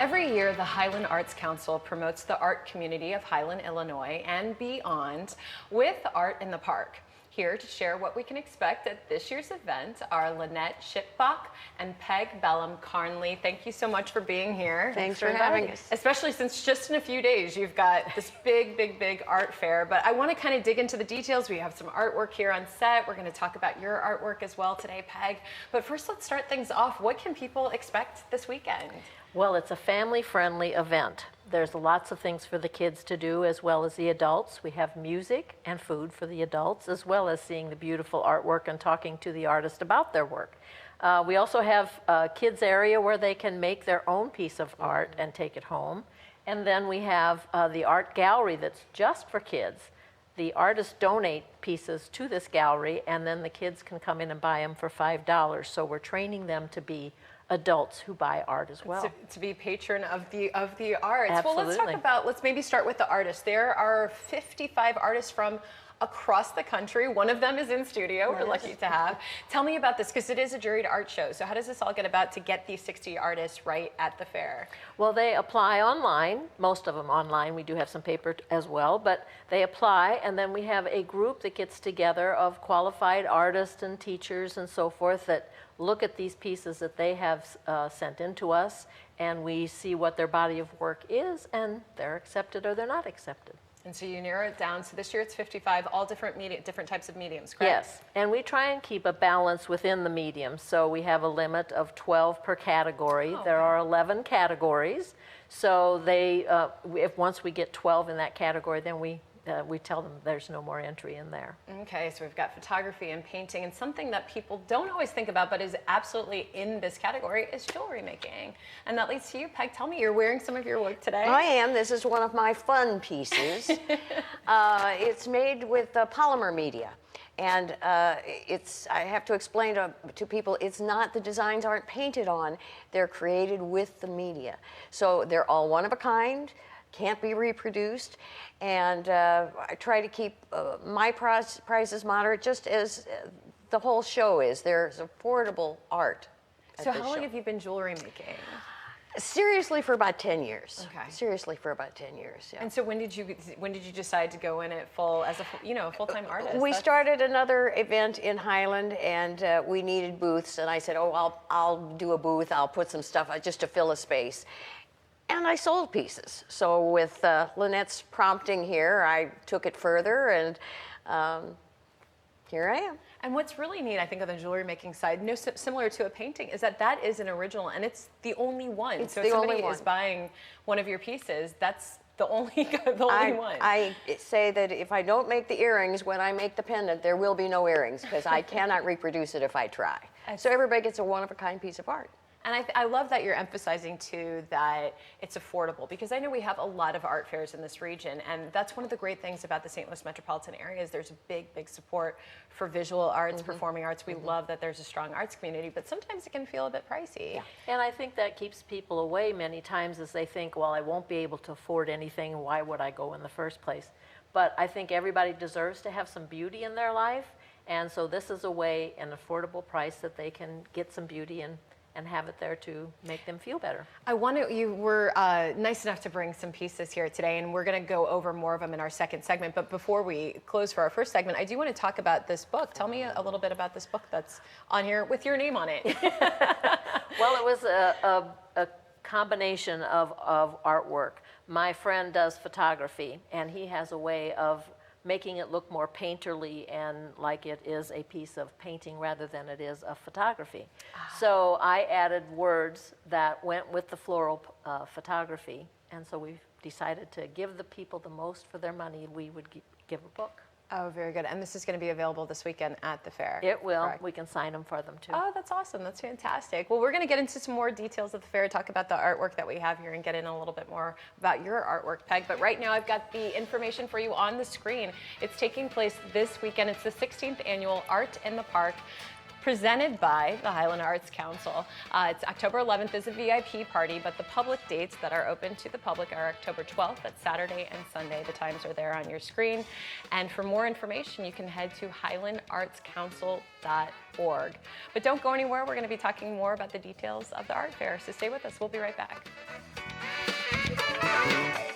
Every year, the Highland Arts Council promotes the art community of Highland, Illinois, and beyond with Art in the Park. Here to share what we can expect at this year's event are Lynnette, Scheupbach, and Bellm-Carnley. Thank you so much for being here. Thanks for having us. Especially since just in a few days you've got this big art fair. But I want to kind of dig into the details. We have some artwork here on set. We're going to talk about your artwork as well today, Peg. But first, let's start things off. What can people expect this weekend? Well, it's a family-friendly event. There's lots of things for the kids to do as well as the adults. We have music and food for the adults, as well as seeing the beautiful artwork and talking to the artist about their work. We also have a kids area where they can make their own piece of art and take it home. And then we have the art gallery that's just for kids. The artists donate pieces to this gallery, and then the kids can come in and buy them for $5. So we're training them to be adults who buy art as well. To be patron of the arts. Absolutely. Well, let's maybe start with the artists. There are 55 artists from across the country. One of them is in studio, we're lucky to have. Tell me about this, because it is a juried art show. So how does this all get about to get these 60 artists right at the fair? Well, they apply online, most of them online. We do have some paper as well, but they apply, and then we have a group that gets together of qualified artists and teachers and so forth that look at these pieces that they have sent in to us, and we see what their body of work is, and they're accepted or they're not accepted. And so you narrow it down. So this year it's 55, all different types of mediums, correct? Yes, and we try and keep a balance within the mediums. So we have a limit of 12 per category. Oh, there are 11 categories. So they, if once we get 12 in that category, then we tell them there's no more entry in there. Okay, so we've got photography and painting, and something that people don't always think about but is absolutely in this category is jewelry making. And that leads to you, Peg. Tell me, you're wearing some of your work today. I am. This is one of my fun pieces. It's made with polymer media. And I have to explain to people, it's not, the designs aren't painted on, they're created with the media. So they're all one of a kind, can't be reproduced, and I try to keep my prices moderate, just as the whole show is. There's affordable art. So how long have you been jewelry making? Seriously, for about 10 years. Okay. Seriously, for about 10 years. Yeah. And so when did you decide to go in it full as a full-time artist? We started another event in Highland, and we needed booths, and I said, oh, I'll do a booth. I'll put some stuff just to fill a space. And I sold pieces. So with Lynnette's prompting here, I took it further, and here I am. And what's really neat, I think, on the jewelry making side, similar to a painting, is that is an original, and it's the only one. It's so the if somebody only one. is buying one of your pieces, that's the only one. I say that if I don't make the earrings when I make the pendant, there will be no earrings, because I cannot reproduce it if I try. So everybody gets a one-of-a-kind piece of art. And I love that you're emphasizing, too, that it's affordable, because I know we have a lot of art fairs in this region, and that's one of the great things about the St. Louis metropolitan area is there's a big support for visual arts, performing arts. We love that there's a strong arts community, but sometimes it can feel a bit pricey. Yeah. And I think that keeps people away many times, as they think, well, I won't be able to afford anything, why would I go in the first place? But I think everybody deserves to have some beauty in their life, and so this is a way, an affordable price, that they can get some beauty and have it there to make them feel better. You were nice enough to bring some pieces here today, and we're going to go over more of them in our second segment. But before we close for our first segment, I do want to talk about this book. Tell me a little bit about this book that's on here with your name on it. Well, it was a combination of artwork. My friend does photography, and he has a way of making it look more painterly and like it is a piece of painting rather than it is a photography. So I added words that went with the floral photography, and so we've decided to give the people the most for their money. We would give a book. Oh, very good. And this is going to be available this weekend at the fair. It will. Correct. We can sign them for them, too. Oh, that's awesome. That's fantastic. Well, we're going to get into some more details of the fair, talk about the artwork that we have here, and get in a little bit more about your artwork, Peg. But right now, I've got the information for you on the screen. It's taking place this weekend. It's the 16th annual Art in the Park, presented by the Highland Arts Council. It's October 11th is a VIP party, but the public dates that are open to the public are October 12th, that's Saturday and Sunday. The times are there on your screen. And for more information, you can head to highlandartscouncil.org. But don't go anywhere. We're going to be talking more about the details of the art fair, so stay with us. We'll be right back. Bye.